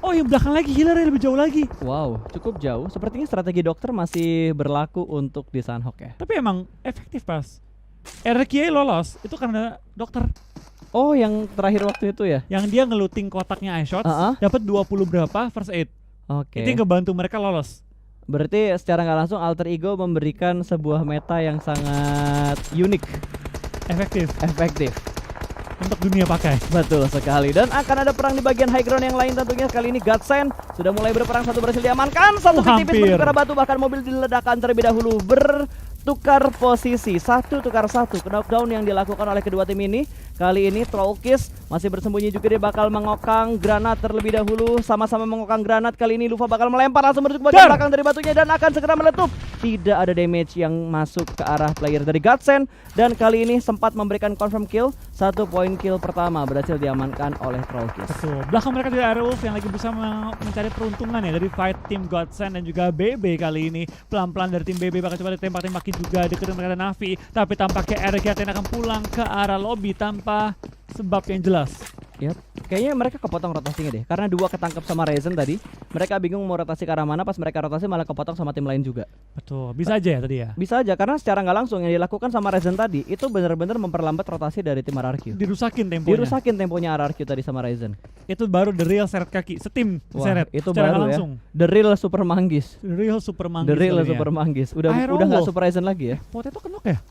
Oh, yang belakang lagi healernya lebih jauh lagi. Wow, cukup jauh. Sepertinya strategi dokter masih berlaku untuk di Sunhawk ya. Tapi emang efektif pas. RRQ lolos itu karena dokter. Oh, yang terakhir waktu itu ya? Yang dia ngeluting kotaknya iShots, dapat 20 berapa first aid. Oke. Itu yang ngebantu mereka lolos. Berarti secara nggak langsung Alter Ego memberikan sebuah meta yang sangat unik, efektif untuk dunia pakai. Betul sekali. Dan akan ada perang di bagian high ground yang lain tentunya. Kali ini Godsend sudah mulai berperang, 1 berhasil diamankan, 1 tipis menuju ke arah batu, bahkan mobil diledakkan terlebih dahulu. Bertukar posisi, 1 tukar 1. Knockdown yang dilakukan oleh kedua tim ini. Kali ini Trollkiss masih bersembunyi juga, dia bakal mengokang granat terlebih dahulu. Sama-sama mengokang granat. Kali ini Luva bakal melempar langsung menuju ke bagian belakang dari batunya dan akan segera meletup. Tidak ada damage yang masuk ke arah player dari Godsend. Dan kali ini sempat memberikan confirm kill. 1 poin kill pertama berhasil diamankan oleh Trollkiss. Betul. Belakang mereka dari Airwolf yang lagi berusaha mencari peruntungan ya dari fight tim Godsend dan juga BB kali ini. Pelan-pelan dari tim BB bakal coba ditembak-tembaki juga dekat mereka ada Navi. Tapi tampaknya RGT akan pulang ke arah lobby tanpa sebab yang jelas. Yap. Kayaknya mereka kepotong rotasinya deh. Karena 2 ketangkep sama Ryzen tadi. Mereka bingung mau rotasi ke arah mana, pas mereka rotasi malah kepotong sama tim lain juga. Betul. Bisa aja ya tadi ya. Bisa aja, karena secara nggak langsung yang dilakukan sama Ryzen tadi itu benar-benar memperlambat rotasi dari tim RRQ. Dirusakin temponya. Dirusakin temponya RRQ tadi sama Ryzen. Itu baru the real seret kaki. Setim Wah, seret. itu secara baru langsung. ya. The real Super Manggis. The real Super Manggis. The real kali Super ya. Manggis. Udah Airwolf. nggak Super Ryzen lagi ya. Potato kenok ya?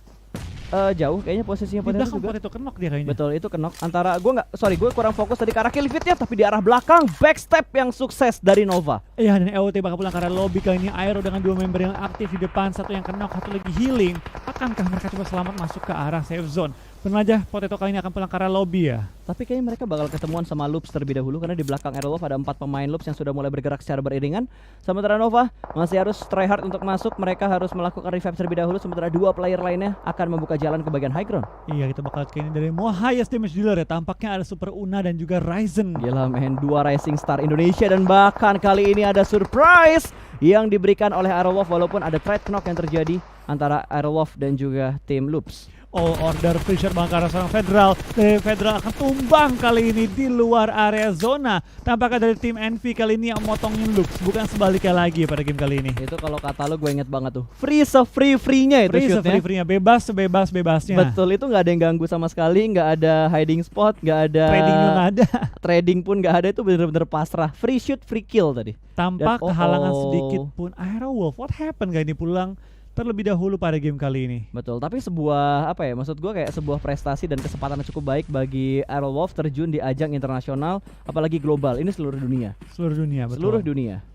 Jauh kayaknya posisinya Di Potato belakang juga. Potato kenok dia kayaknya. Betul, itu kenok antara gue kurang fokus tadi ke arah kill feed-nya, tapi di arah belakang backstep yang sukses dari Nova. Iya, dan EOT bakal pulang ke arah lobby kali ini. Aero dengan 2 member yang aktif di depan, satu yang kenok, satu lagi healing. Akankah mereka coba selamat masuk ke arah safe zone? Benar aja, Potato kali ini akan pulang ke arah lobby ya. Tapi kayaknya mereka bakal ketemuan sama Loops terlebih dahulu, karena di belakang Airwolf ada 4 pemain Loops yang sudah mulai bergerak secara beriringan. Sementara Nova masih harus try hard untuk masuk, mereka harus melakukan revive terlebih dahulu, sementara 2 player lainnya akan membuka jalan ke bagian high ground. Iya, kita bakal ke ini dari Mo highest damage dealer ya. Tampaknya ada Super Una dan juga Ryzen. Gila men, 2 Rising Star Indonesia, dan bahkan kali ini ada surprise yang diberikan oleh Airwolf walaupun ada trade knock yang terjadi antara Airwolf dan juga tim Loops. All order pressure bangkara seorang Federal. Federal akan tumbang kali ini di luar area zona. Tampaknya dari tim Envy kali ini yang motongin Lux, bukan sebaliknya lagi pada game kali ini. Itu kalau kata lo gue inget banget tuh, free se-free-nya itu shootnya. Free-nya, bebas sebebas-bebasnya. Betul, itu nggak ada yang ganggu sama sekali, nggak ada hiding spot, nggak ada Trading juga nggak ada. trading pun nggak ada, itu bener-bener pasrah, free shoot, free kill tadi. Tanpa Dan, kehalangan sedikit pun. Airwolf, what happened gak ini pulang terlebih dahulu pada game kali ini? Betul, tapi sebuah apa ya, maksud gue kayak sebuah prestasi dan kesempatan yang cukup baik bagi Airwolf terjun di ajang internasional, apalagi global, ini seluruh dunia. Seluruh dunia, betul. Seluruh dunia.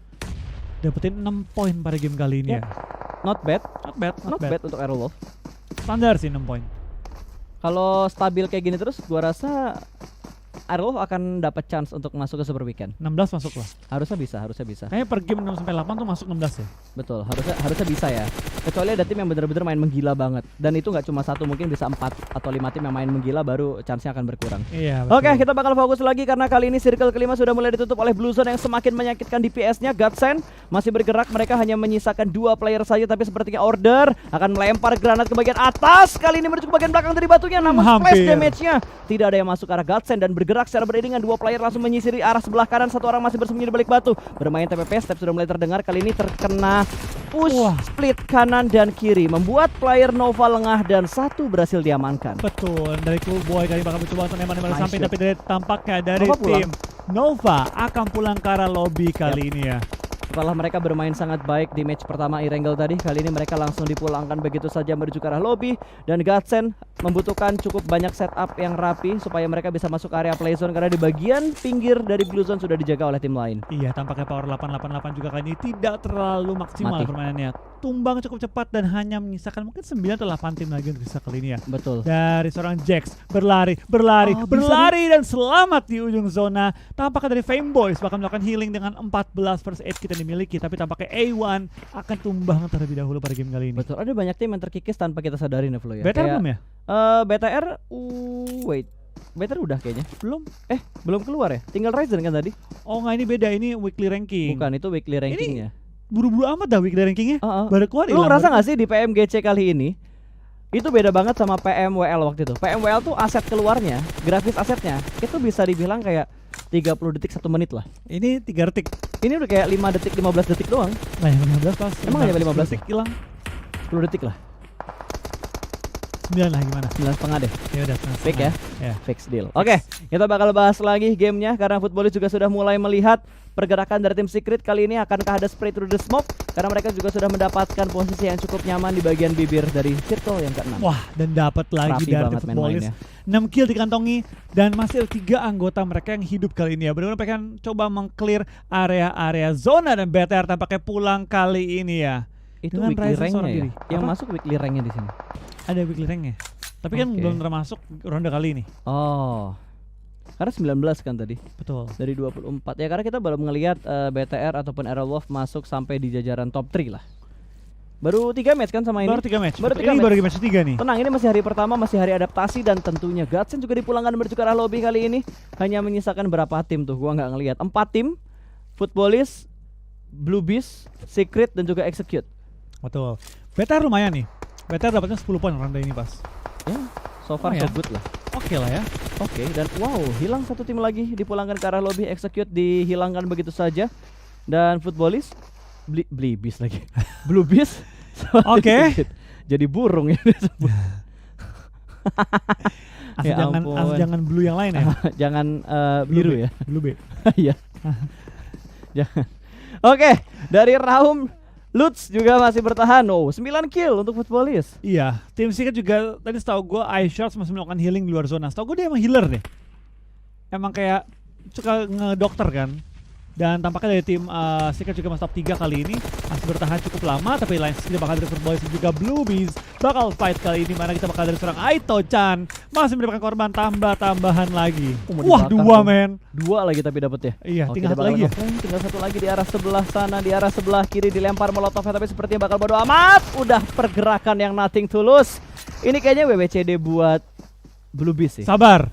Dapetin 6 poin pada game kali ini ya. Not bad, Not bad. bad untuk Airwolf. Standar sih 6 poin. Kalau stabil kayak gini terus, gue rasa Airwolf akan dapat chance untuk masuk ke Super Weekend. 16 masuk lah. Harusnya bisa. Kayaknya per game 6-8 tuh masuk 16 ya. Betul, harusnya bisa ya. Kecuali ada tim yang bener-bener main menggila banget. Dan itu nggak cuma satu, mungkin bisa 4 atau 5 tim yang main menggila, baru chance-nya akan berkurang. Iya, betul. Oke, kita bakal fokus lagi karena kali ini circle kelima sudah mulai ditutup oleh Blue Zone yang semakin menyakitkan DPS-nya. Godsend masih bergerak, mereka hanya menyisakan 2 player saja, tapi sepertinya Order akan melempar granat ke bagian atas. Kali ini menuju ke bagian belakang dari batunya, namun splash damage-nya tidak ada yang masuk ke arah Godsend dan bergerak secara beriringan. 2 player langsung menyisiri arah sebelah kanan, 1 orang masih bersembunyi di balik batu. Bermain TPP, step sudah mulai terdengar. Kali ini terkena push split kanan dan kiri, membuat player Nova lengah dan 1 berhasil diamankan. Betul, dari Cool Boy kali bakal mencoba untuk nembak Nice sampai, shot. tapi dari tampaknya dari Nova pulang. tim Nova akan pulang ke arah lobby kali ini ya. Setelah mereka bermain sangat baik di match pertama Irengel tadi, kali ini mereka langsung dipulangkan begitu saja menuju ke arah lobby. Dan Godsend membutuhkan cukup banyak setup yang rapi supaya mereka bisa masuk area playzone, karena di bagian pinggir dari blue zone sudah dijaga oleh tim lain. Iya, tampaknya power 888 juga kali ini tidak terlalu maksimal Mati. permainannya. Tumbang cukup cepat dan hanya menyisakan mungkin 9 atau 8 tim lagi untuk sisa kali ini ya. Betul. Dari seorang Jax berlari dan selamat di ujung zona. Tampaknya dari Fame Boys bakal melakukan healing dengan 14 first aid kita dimiliki, tapi tampaknya A1 akan tumbang terlebih dahulu pada game kali ini. Betul, ada banyak tim yang terkikis tanpa kita sadari nih Flo ya. BTR Kayak, belum ya? BTR, BTR udah kayaknya. Belum keluar ya? Tinggal Ryzen kan tadi? Oh nggak, ini beda, ini weekly ranking. Bukan, itu weekly rankingnya. Buru-buru amat dah weekly rankingnya. Baru keluar Lu hilang. ngerasa gak sih di PMGC kali ini itu beda banget sama PMWL waktu itu. PMWL tuh aset keluarnya, grafis asetnya itu bisa dibilang kayak 30 detik 1 menit lah. Ini 3 detik. Ini udah kayak 5 detik 15 detik doang. Nah, yang 15 pas. Emang hanya 15 detik hilang. 10 detik lah. 9 lah gimana? 9,5 deh. Ya udah. Fake ya? Ya. Fix deal. Oke, kita bakal bahas lagi gamenya karena Footballis juga sudah mulai melihat pergerakan dari tim Secret. Kali ini akankah ada spray through the smoke, karena mereka juga sudah mendapatkan posisi yang cukup nyaman di bagian bibir dari circle yang ke-6. Wah, dan dapat lagi Rapi dari banget tim Footballis. main-mainnya. 6 kill dikantongi dan masih ada 3 anggota mereka yang hidup kali ini ya. Benar-benar mereka coba meng-clear area-area zona, dan BTR tampaknya pulang kali ini ya. Itu Dengan weekly Ryzen ranknya seorang ya? diri. Yang Apa? masuk weekly ranknya di sini. Ada weekly ranknya. Tapi kan Oke. belum termasuk ronde kali ini. Oh. Karena 19 kan tadi Betul. dari 24. Ya karena kita belum ngelihat BTR ataupun Aerowolf masuk sampai di jajaran top 3 lah. Baru 3 match kan sama ini. Baru 3 match. Baru tiga Ini match. baru match 3 nih. Tenang, ini masih hari pertama, masih hari adaptasi dan tentunya Godsend juga dipulangkan menuju ke arah lobby kali ini. Hanya menyisakan berapa tim tuh? Gua nggak ngelihat. 4 tim. Footballist, Blue Beast, Secret dan juga Execute. Betul. BTR lumayan nih. BTR dapatnya 10 poin ronde ini pas. Ya, so far Lumayan. so good lah. Oke lah ya. Oke, dan wow, hilang satu tim lagi dipulangkan ke arah lobby. Execute dihilangkan begitu saja. Dan Footballist Blue Beast lagi. Blue Beast. Oke. Jadi burung ya disebut. Asal Ya jangan ampun. asal jangan blue yang lain ya. Jangan biru B. ya. Blue B. Iya. Jangan. Oke, dari Raum Lutz juga masih bertahan. Oh, 9 kill untuk Footballist. Iya, tim Secret juga tadi setahu gue iShots masih melakukan healing di luar zona. Setahu gue dia emang healer deh. Emang kayak suka ngedokter kan. Dan tampaknya dari tim Secret juga masih top 3 kali ini. Masih bertahan cukup lama, tapi lain kita bakal dari Footballist dan juga Blue Bees bakal fight kali ini, mana kita bakal dari seorang Aito-chan masih mendapatkan korban tambahan lagi. Mau Wah, dibakar 2 dong. men. 2 lagi tapi dapat ya. Iya, Oke, tinggal dia satu bakal lagi ya. ngeflank, tinggal satu lagi di arah sebelah sana, di arah sebelah kiri dilempar molotov tapi sepertinya bakal bodo amat. Udah pergerakan yang nothing tulus. Ini kayaknya WWCD buat Blue Beast sih. Sabar.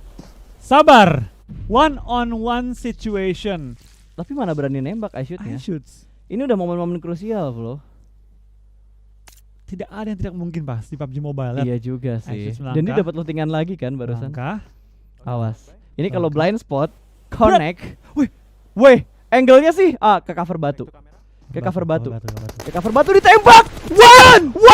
Sabar. One on one situation. Tapi mana berani nembak iShoot-nya. iShoots. Ini udah momen-momen krusial, bro. Tidak ada yang tidak mungkin pas di PUBG Mobile. Lihat. Iya juga sih. iShoots Dan dia melangkah. dapat lootingan lagi kan barusan. Langkah. Awas. Ini kalau Langkah. blind spot connect. Wih. Weh, angle-nya sih ke cover batu. Ke cover batu. Batu. Ke cover batu ditembak. One!